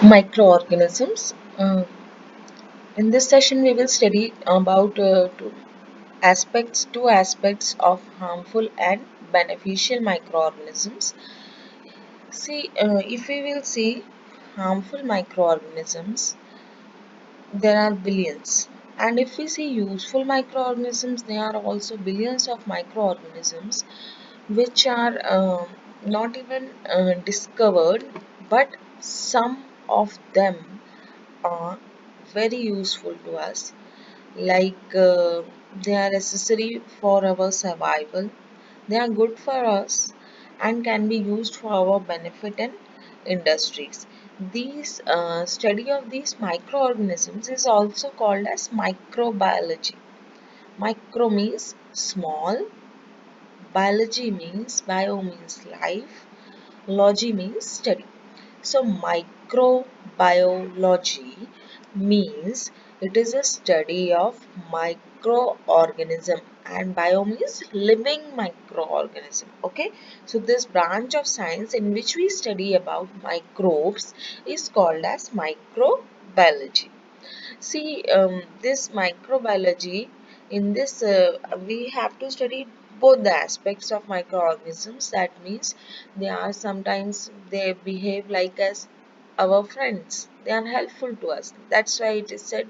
Microorganisms. In this session, we will study about two aspects of harmful and beneficial microorganisms. If we will see harmful microorganisms, there are billions. And if we see useful microorganisms, there are also billions of microorganisms which are not even discovered, but some of them are very useful to us, like they are necessary for our survival. They are good for us and can be used for our benefit in industries. These study of these microorganisms is also called as microbiology. Micro means small, biology means bio means life, logy means study. So microbiology means it is a study of microorganism, and bio means living microorganism. Okay, so this branch of science in which we study about microbes is called as microbiology. This microbiology, in this we have to study both the aspects of microorganisms. That means they are sometimes they behave like as our friends. They are helpful to us. That's why it is said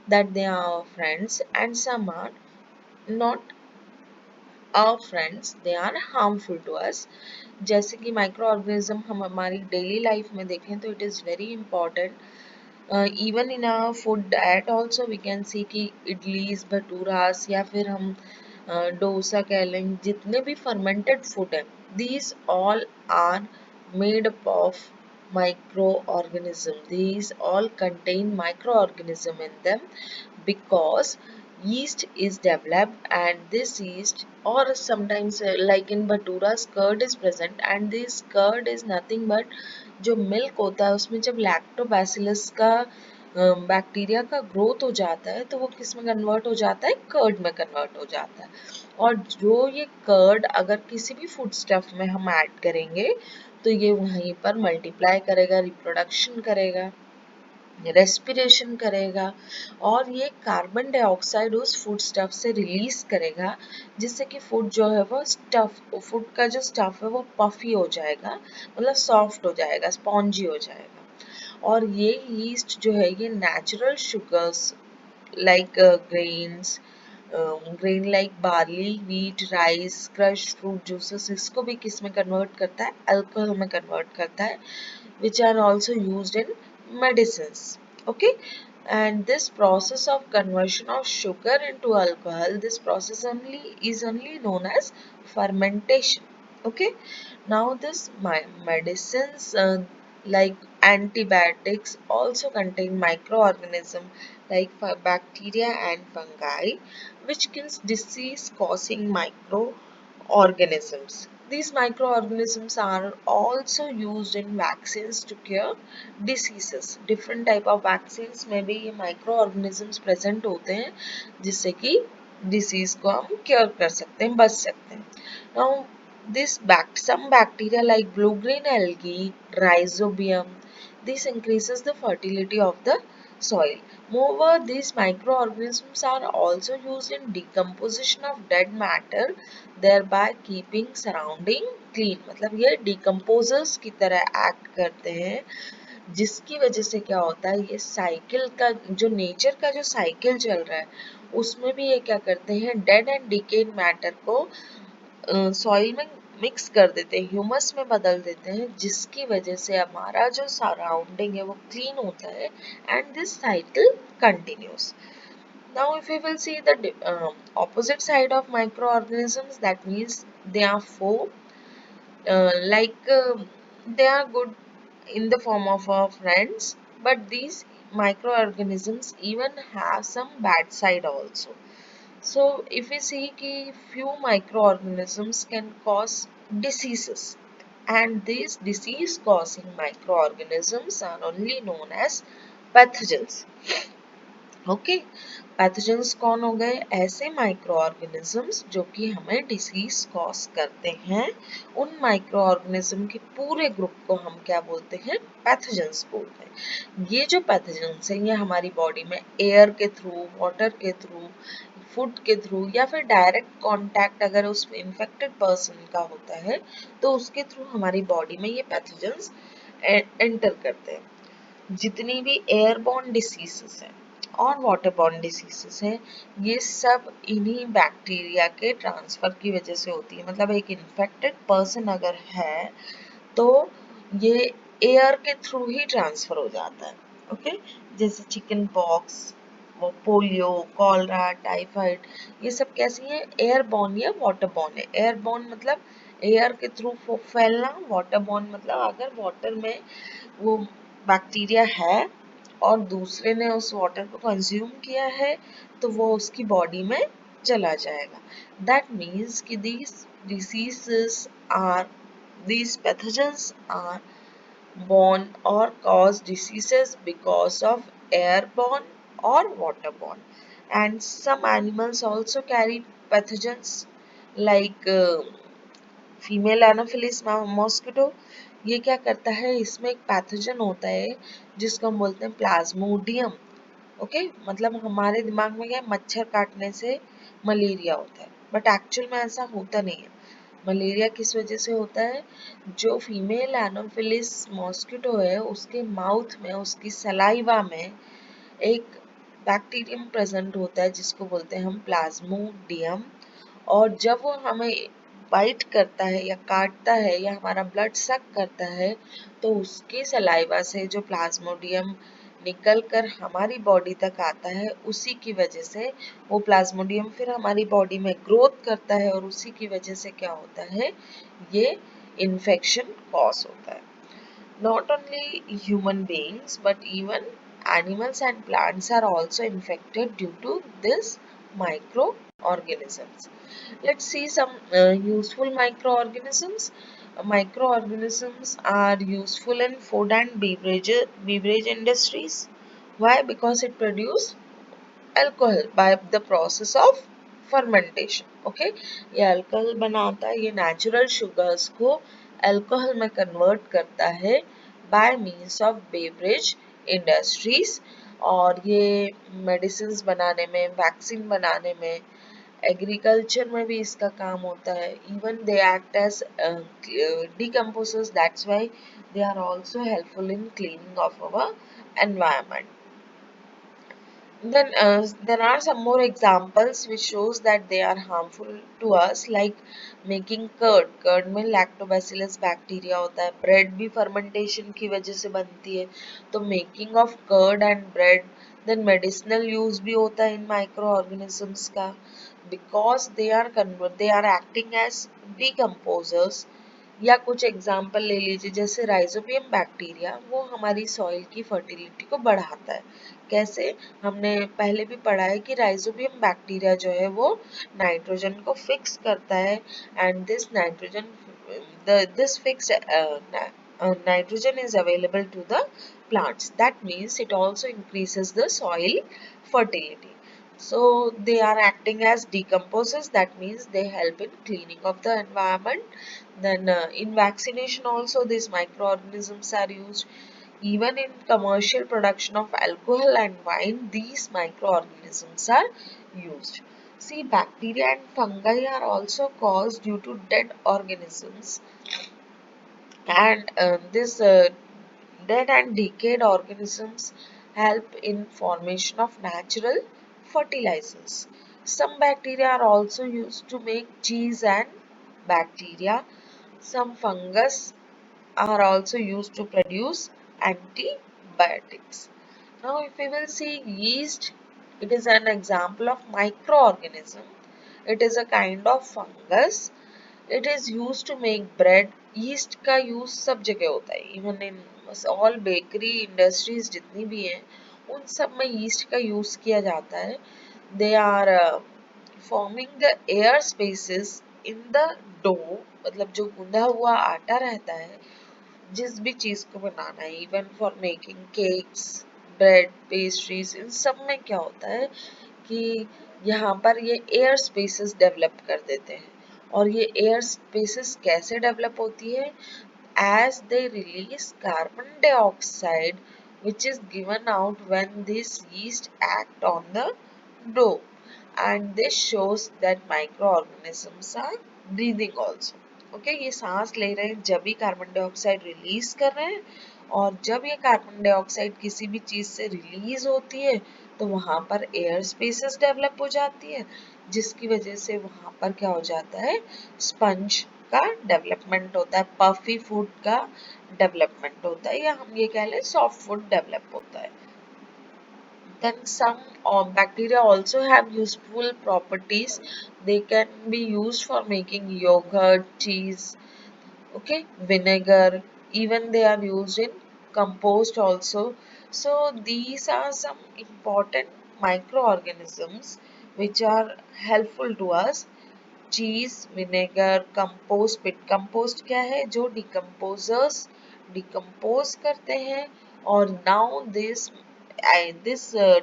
that they are our friends, and some are not our friends, they are harmful to us. जैसे कि micro organism हम हमारी daily life में देखें तो it is very important. Even in our food diet also we can see कि इडलीज भटूरास या फिर हम डोसा कह लें, जितने भी फर्मेंटेड फूड हैं, these all are made up of microorganism. These all contain microorganism in them, because yeast is developed, and this yeast, or sometimes like in bhaturas curd is present, and this curd is nothing but जो milk होता है उसमें जब lactobacillus का bacteria का growth हो जाता है तो वो किस में कन्वर्ट हो जाता है, कर्ड में कन्वर्ट हो जाता है. और जो ये कर्ड अगर किसी भी फूड स्टफ में हम ऐड करेंगे तो ये वहीं पर मल्टीप्लाई करेगा, रिप्रोडक्शन करेगा, रेस्पिरेशन करेगा, और ये कार्बन डाइऑक्साइड उस फूड स्टफ से रिलीज करेगा, जिससे कि फूड जो है वो फूड का जो स्टफ है वो पफी हो जाएगा, मतलब सॉफ्ट हो जाएगा, स्पॉन्जी हो जाएगा. और ये यीस्ट जो है ये natural sugars like grain like barley, wheat, rice, crush fruit juices, इसको भी किस में कन्वर्ट करता है, अल्कोहल में कन्वर्ट करता है, which are also used in medicines. Okay, and this process of conversion of sugar into alcohol, this process only known as fermentation. Okay, now this medicines like antibiotics also contain microorganism like bacteria and fungi, which kills disease causing microorganisms. These microorganisms are also used in vaccines to cure diseases. Different type of vaccines में भी ये microorganisms present होते हैं, जिससे कि disease को हम cure कर सकते हैं, बच सकते हैं. Now some bacteria like blue-green algae, rhizobium, this increases the fertility of the soil. Moreover, these microorganisms are also used in decomposition of dead matter, thereby keeping surrounding clean. मतलब ये decomposers की तरह act करते हैं, जिसकी वजह से क्या होता है, ये साइकिल का जो नेचर का जो साइकिल चल रहा है उसमें भी ये क्या करते हैं, डेड एंड डिकेड मैटर को सॉइल में मिक्स कर देते हैं, ह्यूमस में बदल देते हैं, जिसकी वजह से हमारा जो सराउंडिंग है वो क्लीन होता है, and this cycle continuous. Now if we will see the opposite side of microorganisms, that means they are four, they are good in the form of our friends, but these microorganisms even have some bad side also. So if we see कि few microorganisms can cause diseases, and these disease causing microorganisms are only known as pathogens. Okay. Pathogens कौन हो गए? ऐसे micro organisms जो कि हमें disease cause करते हैं। उन माइक्रो ऑर्गेनिज्म के पूरे ग्रुप को हम क्या बोलते हैं? पैथोजेंस बोलते हैं। ये जो पैथोजेंस है ये हमारी बॉडी में एयर के थ्रू, वाटर के थ्रू, फूड के थ्रू या फिर डायरेक्ट कांटेक्ट अगर उस इन्फेक्टेड पर्सन का होता है तो उसके थ्रू हमारी बॉडी में ये पैथोजेंस एंटर करते हैं। जितनी भी एयरबॉर्न डिसीजेस हैं और वाटरबॉर्न डिसीजेस हैं ये सब इन्हीं बैक्टीरिया के ट्रांसफर की वजह से होती है। मतलब एक इन्फेक्टेड पर्सन अगर है तो ये एयर के थ्रू ही ट्रांसफर हो जाता है। ओके, जैसे चिकन पॉक्स, वो पोलियो, कॉलरा, टाइफाइड, ये सब कैसी है? एयरबॉर्न या वाटरबॉर्न है। एयरबॉर्न मतलब एयर के थ्रू फैलना, वाटरबॉर्न मतलब अगर वाटर में वो बैक्टीरिया है और दूसरे ने उस वाटर को कंज्यूम किया है तो वो उसकी बॉडी में चला जाएगा। दैट मीन्स कि these pathogens are born or cause diseases because of airborne or waterborne. And some animals also carry pathogens like female Anopheles mosquito. ये क्या करता है? इसमें एक पैथोजन होता है जिसको हम बोलते हैं प्लाज्मोडियम। ओके, मतलब हमारे दिमाग में क्या है? मच्छर काटने से मलेरिया होता है, बट एक्चुअल में ऐसा होता नहीं है। मलेरिया किस वजह से होता है? जो फीमेल एनाफिलिस मॉस्किटो है उसके माउथ में, उसकी सलाइवा में एक बैक्टीरियम प्रेजेंट होता है जिसको बोलते हैं हम प्लाज्मोडियम। और जब वो हमें बाइट करता है या काटता है या हमारा ब्लड सक करता है तो उसकी सलाइवा से जो प्लाज्मोडियम निकल कर हमारी बॉडी तक आता है, उसी की वजह से वो प्लाज्मोडियम फिर हमारी बॉडी में ग्रोथ करता है और उसी की वजह से क्या होता है? ये इन्फेक्शन कॉज होता है। Not only human beings, but even animals and plants are also infected due to this microorganisms. Let's see some useful microorganisms. Microorganisms are useful in food and beverage industries. Why? Because it produce alcohol by the process of fermentation. Okay, ये alcohol बनाता है, ये natural sugars को alcohol में convert करता है by means of beverage industries. और ये मेडिसिन बनाने में, वैक्सीन बनाने में, एग्रीकल्चर में भी इसका काम होता है। Even they act as decomposers, that's why they are also helpful in cleaning of our environment. Then there are some more examples which shows that they are harmful to us, like making curd. Curd में lactobacillus bacteria होता है। Bread भी fermentation की वजह से बनती है। तो making of curd and bread. Then medicinal use भी होता है इन माइक्रो ऑर्गेनिजम्स का, because they are acting as decomposers. या कुछ एग्जाम्पल ले लीजिए, जैसे राइजोबियम बैक्टीरिया, वो हमारी सॉइल की फर्टिलिटी को बढ़ाता है। कैसे? हमने पहले भी पढ़ा है कि राइजोबियम बैक्टीरिया जो है वो नाइट्रोजन को फिक्स करता है। And this fixed nitrogen is available to the plants. That means it also increases the soil fertility. So they are acting as decomposers. That means they help in cleaning of the environment. Then in vaccination also these microorganisms are used. Even in commercial production of alcohol and wine, these microorganisms are used. See, bacteria and fungi are also caused due to dead organisms. And this dead and decayed organisms help in formation of natural fertilizers. Some bacteria are also used to make cheese and bacteria. Some fungus are also used to produce antibiotics. Now, if we will see yeast, it is an example of microorganism. It is a kind of fungus. It is used to make bread. Yeast का use सब जगह होता है, even in all bakery industries जितनी भी हैं, उन सब में yeast का use किया जाता है. They are forming the air spaces in the dough, मतलब जो गूंदा हुआ आटा रहता है जिस भी चीज को बनाना है, even for making cakes, bread, pastries, इन सब में क्या होता है कि यहाँ पर ये एयर स्पेसेस डेवलप कर देते हैं। और ये एयर स्पेसेस कैसे डेवलप होती है? as they release carbon dioxide, which is given out when this yeast act on the dough, and this shows that microorganisms are breathing also. Okay ये सांस ले रहे हैं जब भी कार्बन डाइऑक्साइड रिलीज कर रहे हैं, और जब ये कार्बन डाइऑक्साइड किसी भी चीज से रिलीज होती है तो वहां पर एयर स्पेसेस डेवलप हो जाती है, जिसकी वजह से वहां पर क्या हो जाता है, स्पंज का डेवलपमेंट होता है, पफी फूड का डेवलपमेंट होता है, या हम ये कह लें सॉफ्ट फूड डेवलप होता है। Then some bacteria also have useful properties. They can be used for making yogurt, cheese, okay, vinegar. Even they are used in compost also. So these are some important microorganisms which are helpful to us. चीज, vinegar, compost pit. Compost क्या है? जो decomposers decompose करते हैं, और now this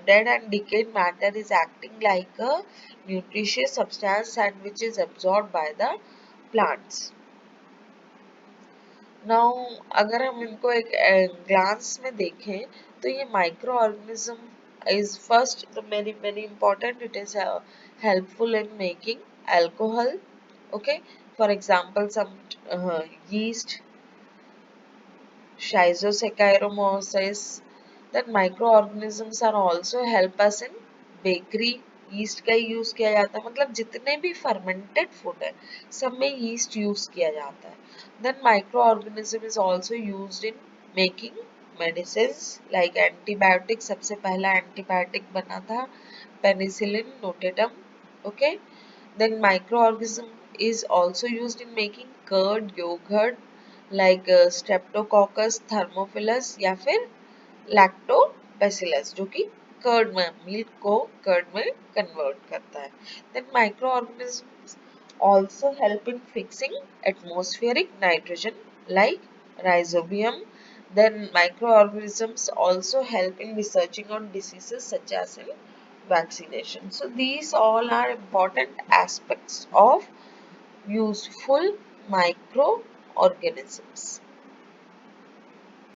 dead and decayed matter is acting like a nutritious substance and which is absorbed by the plants. Now अगर हम इनको एक ग्लांस में देखें तो ये micro organism is first very very important, it is helpful in making alcohol, okay, for example some yeast, Schizosaccharomyces. That microorganisms are also help us in bakery. yeast का ही use किया जाता है, मतलब जितने भी fermented food है सब में yeast यूज किया जाता है. Then microorganism is also used in making medicines like antibiotics. सबसे पहला antibiotic बना था penicillin notatum, okay. Then microorganism is also used in making curd, yogurt like Streptococcus thermophilus या फिर Lactobacillus जो कि कर्ड में मिल्क को कर्ड में कन्वर्ट करता है. Then microorganisms also help in fixing atmospheric nitrogen like rhizobium. Then microorganisms also help in researching on diseases such as in vaccination. So these all are important aspects of useful microorganisms.